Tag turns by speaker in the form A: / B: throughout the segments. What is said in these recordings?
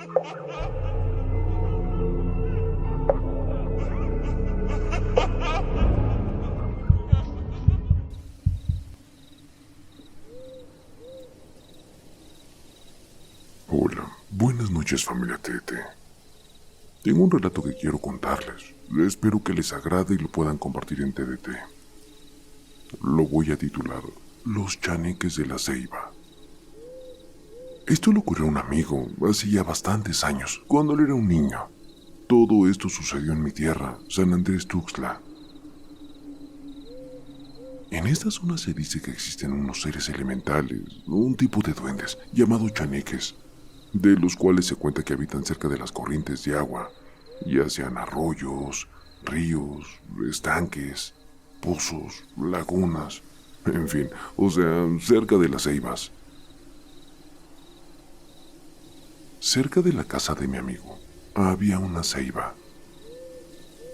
A: Hola, buenas noches familia Tete. Tengo un relato que quiero contarles. Espero que les agrade y lo puedan compartir en TDT. Lo voy a titular Los chaneques de la Ceiba. Esto le ocurrió a un amigo hace ya bastantes años, cuando él era un niño. Todo esto sucedió en mi tierra, San Andrés Tuxtla. En esta zona se dice que existen unos seres elementales, un tipo de duendes, llamados chaneques, de los cuales se cuenta que habitan cerca de las corrientes de agua, ya sean arroyos, ríos, estanques, pozos, lagunas, en fin, o sea, cerca de las ceibas. Cerca de la casa de mi amigo había una ceiba.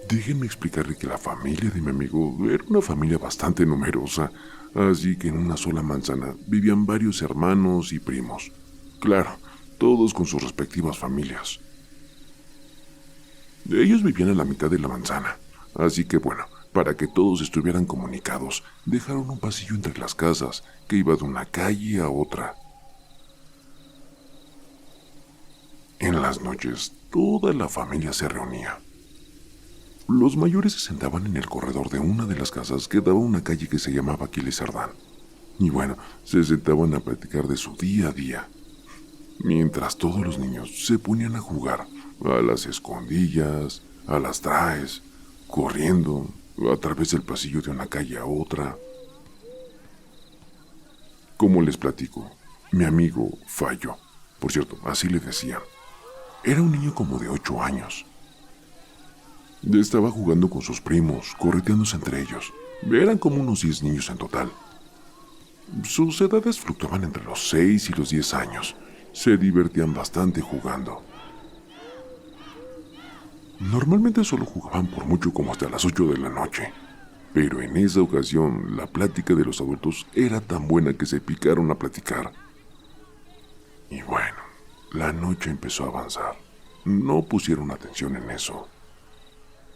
A: Déjenme explicarle que la familia de mi amigo era una familia bastante numerosa, así que en una sola manzana vivían varios hermanos y primos. Claro, todos con sus respectivas familias. Ellos vivían a la mitad de la manzana, así que bueno, para que todos estuvieran comunicados, dejaron un pasillo entre las casas que iba de una calle a otra. En las noches, toda la familia se reunía. Los mayores se sentaban en el corredor de una de las casas que daba a una calle que se llamaba Aquiles Cerdán. Y bueno, se sentaban a platicar de su día a día, mientras todos los niños se ponían a jugar a las escondillas, a las traes, corriendo a través del pasillo de una calle a otra. Como les platico, mi amigo Fallo, por cierto, así le decían, era un niño como de 8 años. Estaba jugando con sus primos, correteándose entre ellos. Eran como unos 10 niños en total. Sus edades fluctuaban entre los 6 y los 10 años. Se divertían bastante jugando. Normalmente solo jugaban por mucho como hasta las 8 de la noche. Pero en esa ocasión, la plática de los adultos era tan buena que se picaron a platicar. Y bueno, la noche empezó a avanzar. No pusieron atención en eso.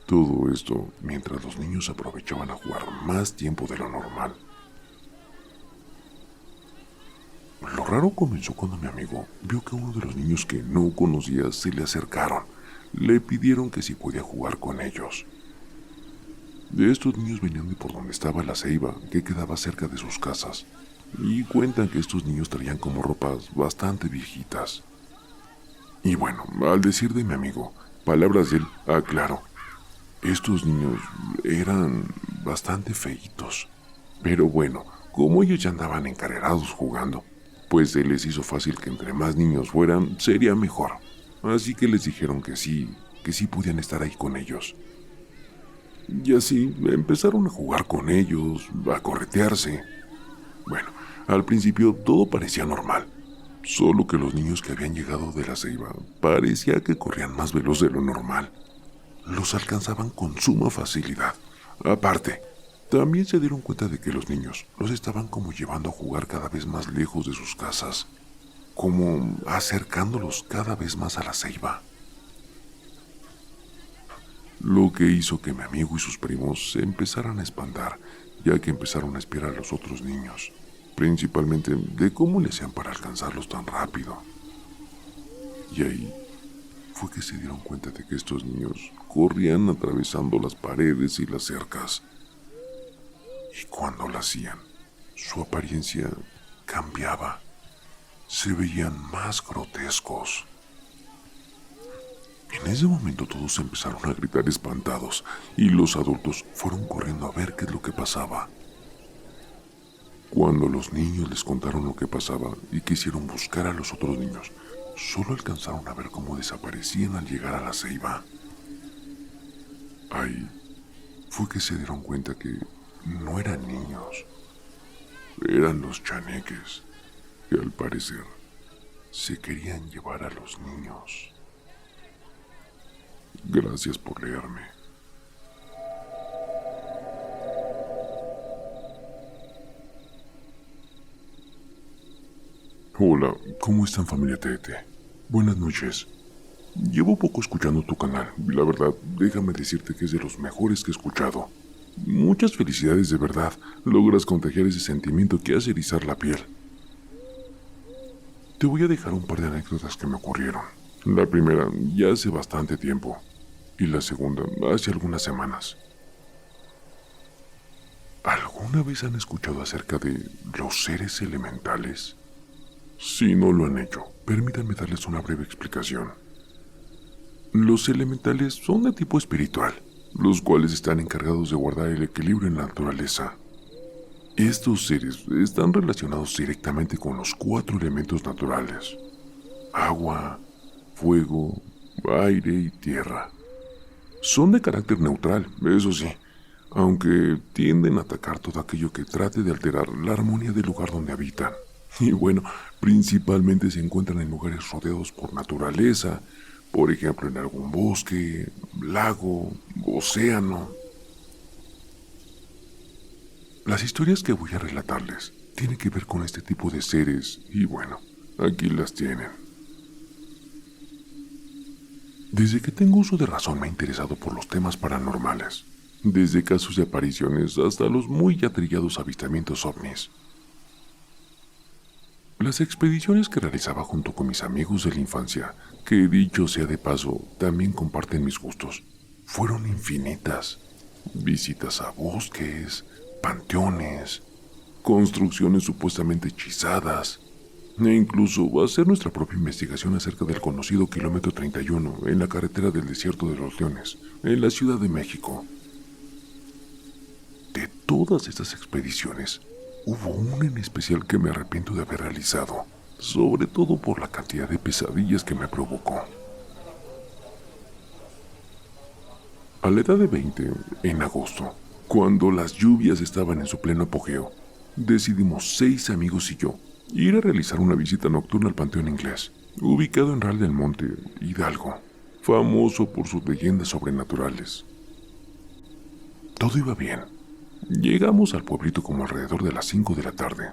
A: Todo esto mientras los niños aprovechaban a jugar más tiempo de lo normal. Lo raro comenzó cuando mi amigo vio que uno de los niños que no conocía se le acercaron. Le pidieron que si podía jugar con ellos. De estos niños venían de por donde estaba la ceiba, que quedaba cerca de sus casas. Y cuentan que estos niños traían como ropas bastante viejitas. Y bueno, al decir de mi amigo, palabras de él, aclaró. Estos niños eran bastante feitos. Pero bueno, como ellos ya andaban encarrerados jugando, pues se les hizo fácil que entre más niños fueran, sería mejor. Así que les dijeron que sí podían estar ahí con ellos. Y así empezaron a jugar con ellos, a corretearse. Bueno, al principio todo parecía normal, solo que los niños que habían llegado de la ceiba parecía que corrían más veloz de lo normal. Los alcanzaban con suma facilidad. Aparte, también se dieron cuenta de que los niños los estaban como llevando a jugar cada vez más lejos de sus casas, como acercándolos cada vez más a la ceiba. Lo que hizo que mi amigo y sus primos se empezaran a espantar, ya que empezaron a espiar a los otros niños, principalmente de cómo le hacían para alcanzarlos tan rápido. Y ahí fue que se dieron cuenta de que estos niños corrían atravesando las paredes y las cercas. Y cuando lo hacían, su apariencia cambiaba. Se veían más grotescos. En ese momento todos empezaron a gritar espantados y los adultos fueron corriendo a ver qué es lo que pasaba. Cuando los niños les contaron lo que pasaba y quisieron buscar a los otros niños, solo alcanzaron a ver cómo desaparecían al llegar a la ceiba. Ahí fue que se dieron cuenta que no eran niños, eran los chaneques, que al parecer se querían llevar a los niños. Gracias por leerme. Hola, ¿cómo están familia Tete? Buenas noches. Llevo poco escuchando tu canal y la verdad, déjame decirte que es de los mejores que he escuchado. Muchas felicidades de verdad, logras contagiar ese sentimiento que hace erizar la piel. Te voy a dejar un par de anécdotas que me ocurrieron. La primera ya hace bastante tiempo y la segunda hace algunas semanas. ¿Alguna vez han escuchado acerca de los seres elementales? Si no lo han hecho, permítanme darles una breve explicación. Los elementales son de tipo espiritual, los cuales están encargados de guardar el equilibrio en la naturaleza. Estos seres están relacionados directamente con los 4 elementos naturales: agua, fuego, aire y tierra. Son de carácter neutral, eso sí, aunque tienden a atacar todo aquello que trate de alterar la armonía del lugar donde habitan. Y bueno, principalmente se encuentran en lugares rodeados por naturaleza, por ejemplo en algún bosque, lago, océano. Las historias que voy a relatarles tienen que ver con este tipo de seres y bueno, aquí las tienen. Desde que tengo uso de razón me he interesado por los temas paranormales, desde casos de apariciones hasta los muy ya trillados avistamientos ovnis. Las expediciones que realizaba junto con mis amigos de la infancia, que dicho sea de paso, también comparten mis gustos, fueron infinitas. Visitas a bosques, panteones, construcciones supuestamente hechizadas, e incluso hacer nuestra propia investigación acerca del conocido kilómetro 31 en la carretera del Desierto de los Leones, en la Ciudad de México. De todas estas expediciones, hubo una en especial que me arrepiento de haber realizado, sobre todo por la cantidad de pesadillas que me provocó. A la edad de 20, en agosto, cuando las lluvias estaban en su pleno apogeo, decidimos 6 amigos y yo ir a realizar una visita nocturna al Panteón Inglés, ubicado en Real del Monte, Hidalgo, famoso por sus leyendas sobrenaturales. Todo iba bien. Llegamos al pueblito como alrededor de las 5 de la tarde.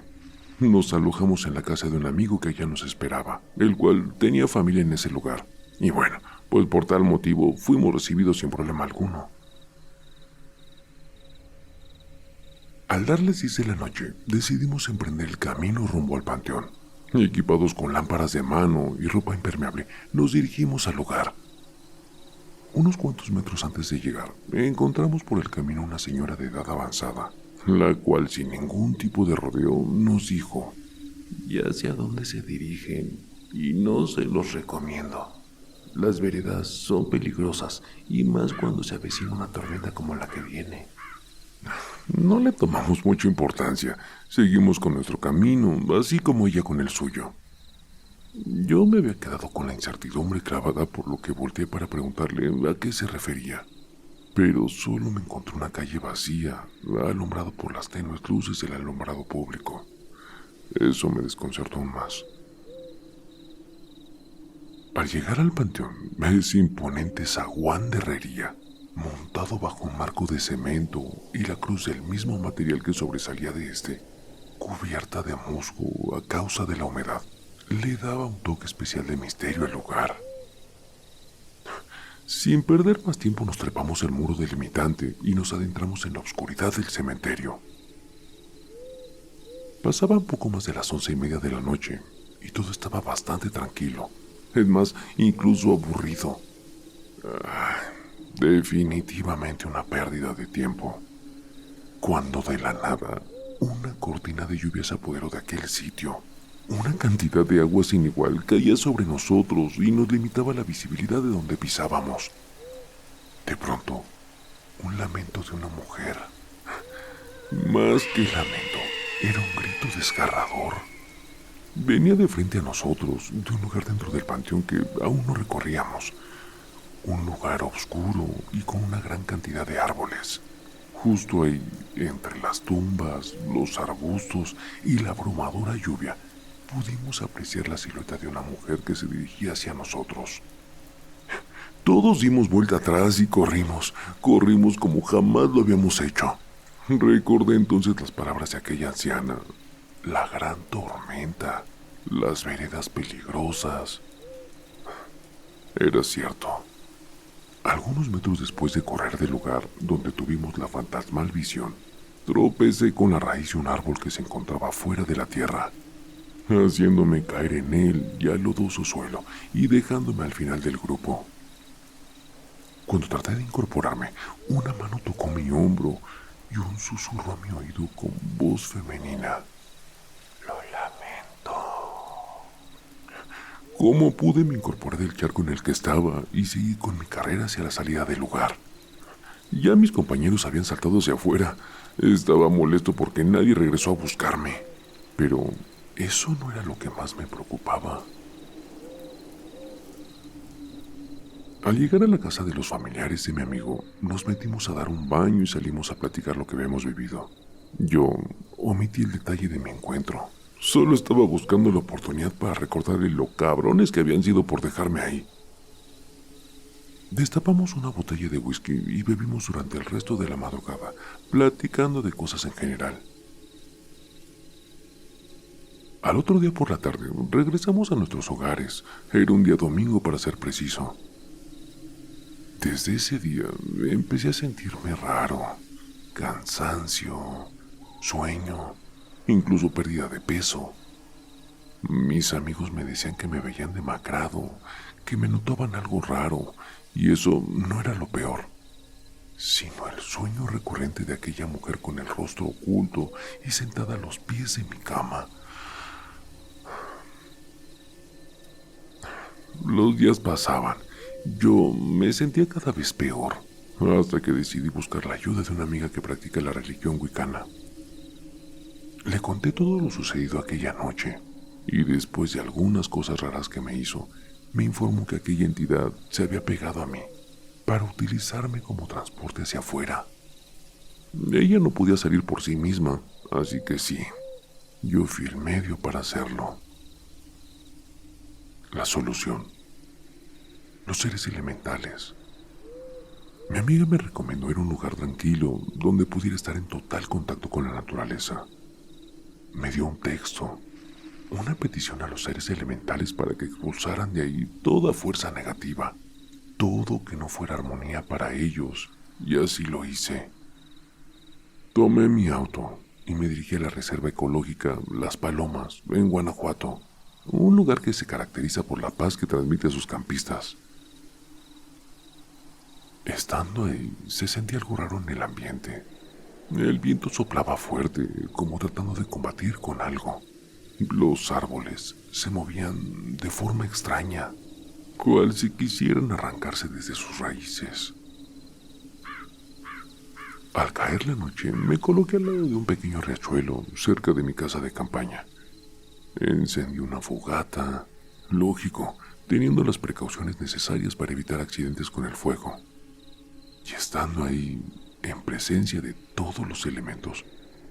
A: Nos alojamos en la casa de un amigo que allá nos esperaba, el cual tenía familia en ese lugar. Y bueno, pues por tal motivo fuimos recibidos sin problema alguno. Al dar las 10 de la noche, decidimos emprender el camino rumbo al panteón. Equipados con lámparas de mano y ropa impermeable, nos dirigimos al lugar. Unos cuantos metros antes de llegar, encontramos por el camino una señora de edad avanzada, la cual sin ningún tipo de rodeo nos dijo: «Ya sé a dónde se dirigen y no se los recomiendo. Las veredas son peligrosas y más cuando se avecina una tormenta como la que viene». No le tomamos mucha importancia, seguimos con nuestro camino, así como ella con el suyo. Yo me había quedado con la incertidumbre clavada, por lo que volteé para preguntarle a qué se refería. Pero solo me encontré una calle vacía, alumbrado por las tenues luces del alumbrado público. Eso me desconcertó aún más. Al llegar al panteón, ese imponente zaguán de herrería, montado bajo un marco de cemento y la cruz del mismo material que sobresalía de este, cubierta de musgo a causa de la humedad, le daba un toque especial de misterio al lugar. Sin perder más tiempo nos trepamos el muro delimitante y nos adentramos en la oscuridad del cementerio. Pasaba un poco más de las 11:30 de la noche y todo estaba bastante tranquilo, es más, incluso aburrido. Definitivamente una pérdida de tiempo, cuando de la nada una cortina de lluvia se apoderó de aquel sitio. Una cantidad de agua sin igual caía sobre nosotros y nos limitaba la visibilidad de donde pisábamos. De pronto, un lamento de una mujer. Más que lamento, era un grito desgarrador. Venía de frente a nosotros, de un lugar dentro del panteón que aún no recorríamos. Un lugar oscuro y con una gran cantidad de árboles. Justo ahí, entre las tumbas, los arbustos y la abrumadora lluvia, pudimos apreciar la silueta de una mujer que se dirigía hacia nosotros. Todos dimos vuelta atrás y corrimos como jamás lo habíamos hecho. Recordé entonces las palabras de aquella anciana: la gran tormenta, las veredas peligrosas. Era cierto. Algunos metros después de correr del lugar donde tuvimos la fantasmal visión, tropecé con la raíz de un árbol que se encontraba fuera de la tierra, haciéndome caer en él y al lodoso suelo y dejándome al final del grupo. Cuando traté de incorporarme, una mano tocó mi hombro y un susurro a mi oído con voz femenina. Lo lamento. ¿Cómo pude me incorporé del charco en el que estaba y seguí con mi carrera hacia la salida del lugar? Ya mis compañeros habían saltado hacia afuera. Estaba molesto porque nadie regresó a buscarme. Pero eso no era lo que más me preocupaba. Al llegar a la casa de los familiares de mi amigo, nos metimos a dar un baño y salimos a platicar lo que habíamos vivido. Yo omití el detalle de mi encuentro. Solo estaba buscando la oportunidad para recordarle lo cabrones que habían sido por dejarme ahí. Destapamos una botella de whisky y bebimos durante el resto de la madrugada, platicando de cosas en general. Al otro día por la tarde, regresamos a nuestros hogares. Era un día domingo para ser preciso. Desde ese día empecé a sentirme raro, cansancio, sueño, incluso pérdida de peso. Mis amigos me decían que me veían demacrado, que me notaban algo raro, y eso no era lo peor, sino el sueño recurrente de aquella mujer con el rostro oculto y sentada a los pies de mi cama. Los días pasaban. Yo me sentía cada vez peor, hasta que decidí buscar la ayuda de una amiga que practica la religión wicana. Le conté todo lo sucedido aquella noche, y después de algunas cosas raras que me hizo, me informó que aquella entidad se había pegado a mí para utilizarme como transporte hacia afuera. Ella no podía salir por sí misma, así que sí, yo fui el medio para hacerlo. La solución: los seres elementales. Mi amiga me recomendó ir a un lugar tranquilo donde pudiera estar en total contacto con la naturaleza. Me dio un texto, una petición a los seres elementales para que expulsaran de ahí toda fuerza negativa, todo que no fuera armonía para ellos, y así lo hice. Tomé mi auto y me dirigí a la reserva ecológica Las Palomas, en Guanajuato, un lugar que se caracteriza por la paz que transmite a sus campistas. Estando ahí, se sentía algo raro en el ambiente. El viento soplaba fuerte, como tratando de combatir con algo. Los árboles se movían de forma extraña, cual si quisieran arrancarse desde sus raíces. Al caer la noche, me coloqué al lado de un pequeño riachuelo cerca de mi casa de campaña. Encendí una fogata, lógico, teniendo las precauciones necesarias para evitar accidentes con el fuego. Y estando ahí, en presencia de todos los elementos,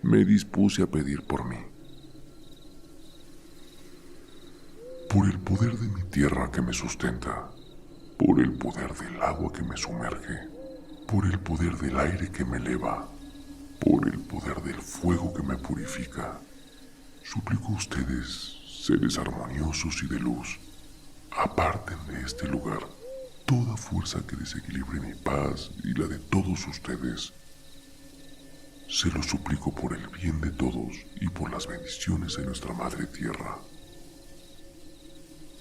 A: me dispuse a pedir por mí. Por el poder de mi tierra que me sustenta, por el poder del agua que me sumerge, por el poder del aire que me eleva, por el poder del fuego que me purifica, suplico a ustedes, seres armoniosos y de luz, aparten de este lugar toda fuerza que desequilibre mi paz y la de todos ustedes. Se lo suplico por el bien de todos y por las bendiciones de nuestra Madre Tierra.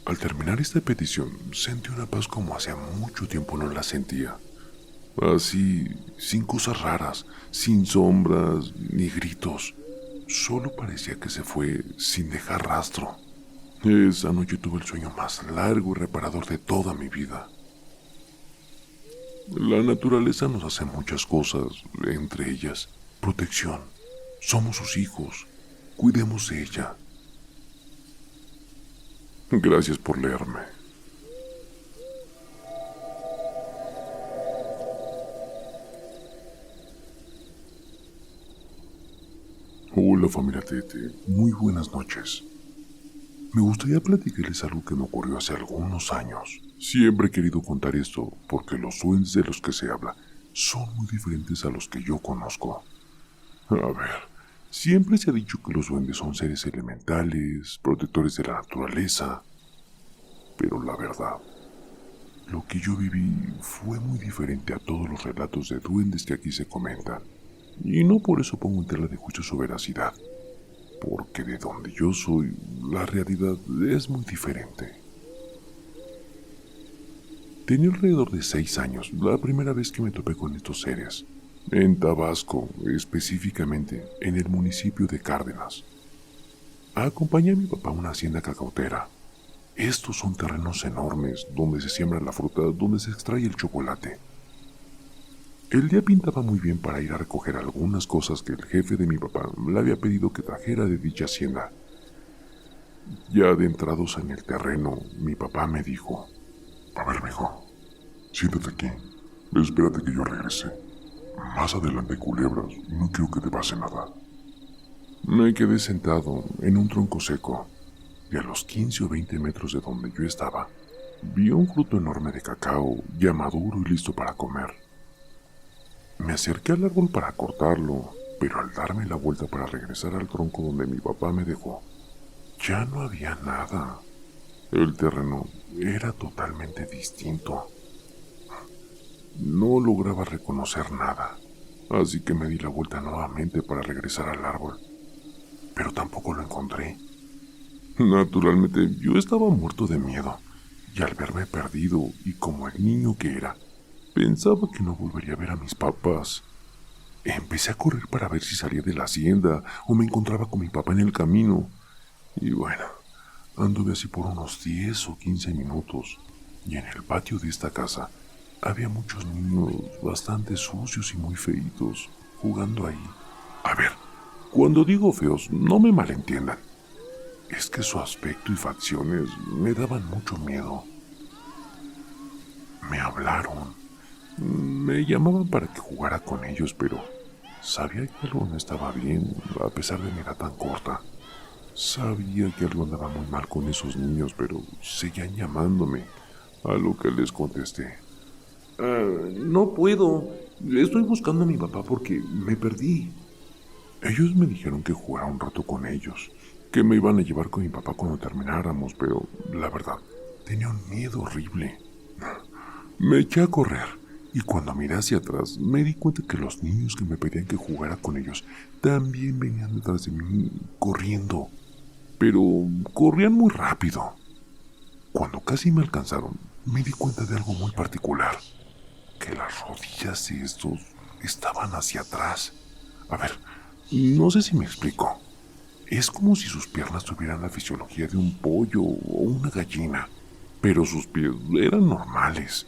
A: Al terminar esta petición, sentí una paz como hacía mucho tiempo no la sentía. Así, sin cosas raras, sin sombras ni gritos. Solo parecía que se fue sin dejar rastro. Esa noche tuve el sueño más largo y reparador de toda mi vida. La naturaleza nos hace muchas cosas, entre ellas, protección. Somos sus hijos. Cuidemos de ella. Gracias por leerme. Hola familia Tete, muy buenas noches. Me gustaría platicarles algo que me ocurrió hace algunos años. Siempre he querido contar esto porque los duendes de los que se habla son muy diferentes a los que yo conozco. A ver, siempre se ha dicho que los duendes son seres elementales, protectores de la naturaleza, pero la verdad Lo que yo viví fue muy diferente a todos los relatos de duendes que aquí se comentan. Y no por eso pongo en tela de juicio su veracidad, porque de donde yo soy, la realidad es muy diferente. Tenía alrededor de 6 años la primera vez que me topé con estos seres, en Tabasco, específicamente en el municipio de Cárdenas. Acompañé a mi papá a una hacienda cacautera. Estos son terrenos enormes donde se siembra la fruta, donde se extrae el chocolate. El día pintaba muy bien para ir a recoger algunas cosas que el jefe de mi papá le había pedido que trajera de dicha hacienda. Ya adentrados en el terreno, mi papá me dijo: a ver, mijo, siéntate aquí. Espérate que yo regrese. Más adelante hay culebras, no quiero que te pase nada. Me quedé sentado en un tronco seco, y a los 15 o 20 metros de donde yo estaba, vi un fruto enorme de cacao, ya maduro y listo para comer. Me acerqué al árbol para cortarlo, pero al darme la vuelta para regresar al tronco donde mi papá me dejó, ya no había nada. El terreno era totalmente distinto. No lograba reconocer nada, así que me di la vuelta nuevamente para regresar al árbol, pero tampoco lo encontré. Naturalmente, yo estaba muerto de miedo, y al verme perdido y como el niño que era, pensaba que no volvería a ver a mis papás. Empecé a correr para ver si salía de la hacienda o me encontraba con mi papá en el camino. Y bueno, anduve así por unos 10 o 15 minutos, y en el patio de esta casa había muchos niños bastante sucios y muy feitos jugando ahí. A ver, cuando digo feos, no me malentiendan. Es que su aspecto y facciones me daban mucho miedo. Me hablaron, me llamaban para que jugara con ellos, pero sabía que algo no estaba bien, a pesar de mi edad tan corta. Sabía que algo andaba muy mal con esos niños, pero seguían llamándome, a lo que les contesté: no puedo, estoy buscando a mi papá porque me perdí. Ellos me dijeron que jugara un rato con ellos, que me iban a llevar con mi papá cuando termináramos, pero la verdad, tenía un miedo horrible. Me eché a correr, y cuando miré hacia atrás, me di cuenta que los niños que me pedían que jugara con ellos también venían detrás de mí, corriendo, pero corrían muy rápido. Cuando casi me alcanzaron, me di cuenta de algo muy particular, que las rodillas de estos estaban hacia atrás. A ver, no sé si me explico. Es como si sus piernas tuvieran la fisiología de un pollo o una gallina, pero sus pies eran normales.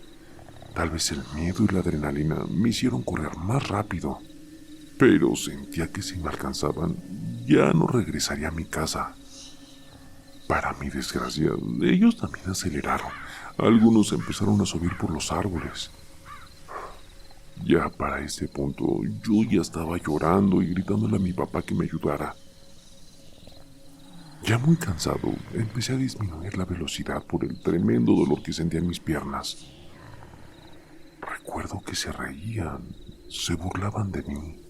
A: Tal vez el miedo y la adrenalina me hicieron correr más rápido, pero sentía que si me alcanzaban, ya no regresaría a mi casa. Para mi desgracia, ellos también aceleraron. Algunos empezaron a subir por los árboles. Ya para este punto, yo ya estaba llorando y gritándole a mi papá que me ayudara. Ya muy cansado, empecé a disminuir la velocidad por el tremendo dolor que sentía en mis piernas. Recuerdo que se reían, se burlaban de mí.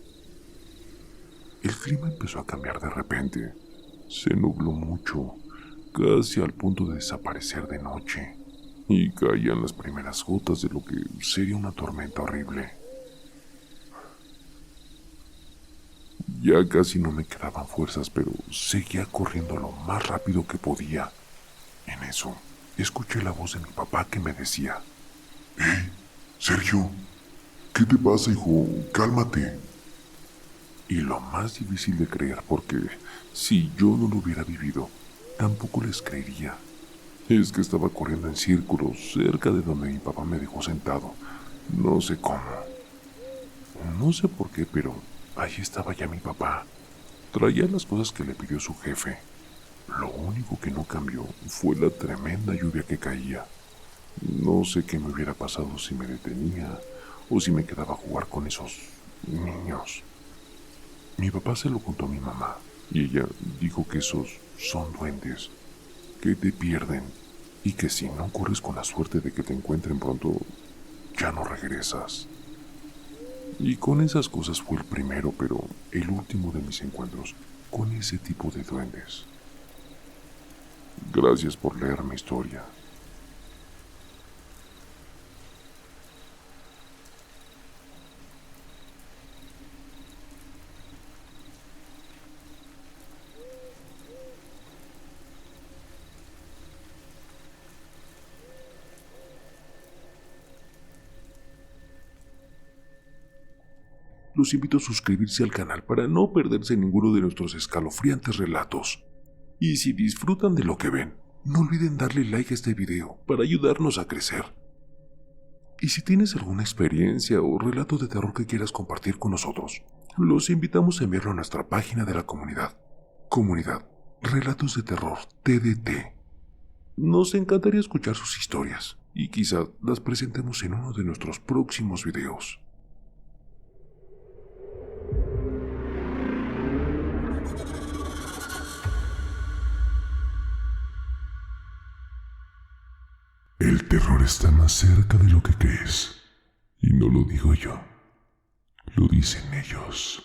A: El clima empezó a cambiar de repente. Se nubló mucho, casi al punto de desaparecer de noche, y caían las primeras gotas de lo que sería una tormenta horrible. Ya casi no me quedaban fuerzas, pero seguía corriendo lo más rápido que podía. En eso, escuché la voz de mi papá que me decía: Sergio, ¿qué te pasa, hijo? Cálmate. Y lo más difícil de creer, porque si yo no lo hubiera vivido, tampoco les creería, es que estaba corriendo en círculos cerca de donde mi papá me dejó sentado. No sé cómo, no sé por qué, pero ahí estaba ya mi papá. Traía las cosas que le pidió su jefe. Lo único que no cambió fue la tremenda lluvia que caía. No sé qué me hubiera pasado si me detenía o si me quedaba a jugar con esos niños. Mi papá se lo contó a mi mamá y ella dijo que esos son duendes, que te pierden y que si no corres con la suerte de que te encuentren pronto, ya no regresas. Y con esas cosas fue el primero, pero el último de mis encuentros con ese tipo de duendes. Gracias por leer mi historia. los invito a suscribirse al canal para no perderse ninguno de nuestros escalofriantes relatos. Y si disfrutan de lo que ven, no olviden darle like a este video para ayudarnos a crecer. Y si tienes alguna experiencia o relato de terror que quieras compartir con nosotros, los invitamos a enviarlo a nuestra página de la comunidad. Comunidad Relatos de Terror TDT. Nos encantaría escuchar sus historias y quizá las presentemos en uno de nuestros próximos videos. El terror está más cerca de lo que crees. Y no lo digo yo, lo dicen ellos.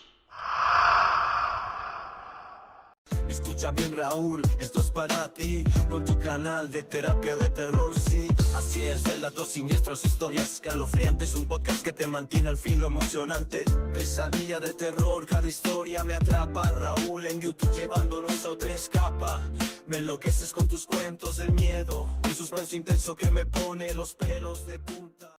B: Escucha bien, Raúl, esto es para ti, con tu canal de terapia de terror, sí. Así es, relatos siniestros, historias escalofriantes, un podcast que te mantiene al filo emocionante. Pesadilla de terror, cada historia me atrapa. Raúl en YouTube llevándonos a otra escapa. Me enloqueces con tus cuentos del miedo, un suspenso intenso que me pone los pelos de punta.